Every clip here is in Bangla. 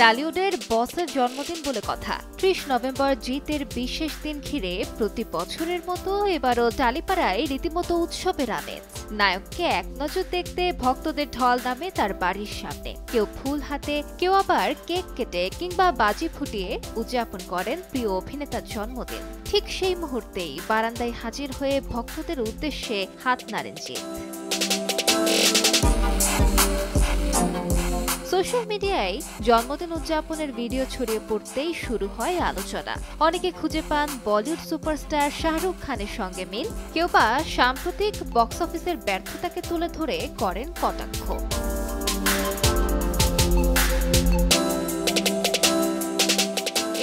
টালিউডের বসের জন্মদিন বলে কথা। ৩০ নভেম্বর জিতের বিশেষ দিন ঘিরে প্রতি বছরের মতো এবারও টালিপাড়ায় রীতিমতো উৎসবের আমেজ। নায়ককে এক নজর দেখতে ভক্তদের ঢল নামে তার বাড়ির সামনে। কেউ ফুল হাতে, কেউ আবার কেক কেটে কিংবা বাজি ফুটিয়ে উদযাপন করেন প্রিয় অভিনেতার জন্মদিন। ঠিক সেই মুহূর্তেই বারান্দায় হাজির হয়ে ভক্তদের উদ্দেশ্যে হাত নাড়েন জিৎ। সোশ্যাল মিডিয়ায় জন্মদিন উদযাপনের ভিডিও ছড়িয়ে পড়তেই শুরু হয় আলোচনা। অনেকে খুঁজে পান বলিউড সুপারস্টার শাহরুখ খানের সঙ্গে মিল, কেউ বা সাম্প্রতিক বক্স অফিসের ব্যর্থতাকে তুলে ধরে করেন কটাক্ষ।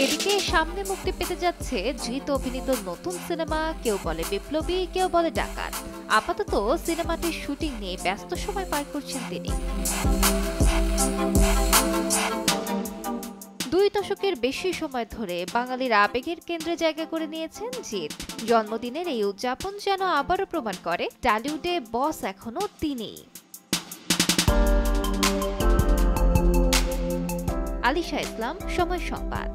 এদিকে সামনে মুক্তি পেতে যাচ্ছে জিৎ অভিনীত নতুন সিনেমা। কেউ বলে বিপ্লবী, কেউ বলে ডাকাত। আপাতত সিনেমাটির শুটিং নিয়ে ব্যস্ত সময় পার করছেন তিনি। ২ দশকের বেশি সময় ধরে বাঙালির আবেগের কেন্দ্রে জায়গা করে নিয়েছেন জিৎ। জন্মদিনের এই উদযাপন যেন আবারও প্রমাণ করে টলিউডে বস এখনো তিনিই। আলিশা ইসলাম, সময় সংবাদ।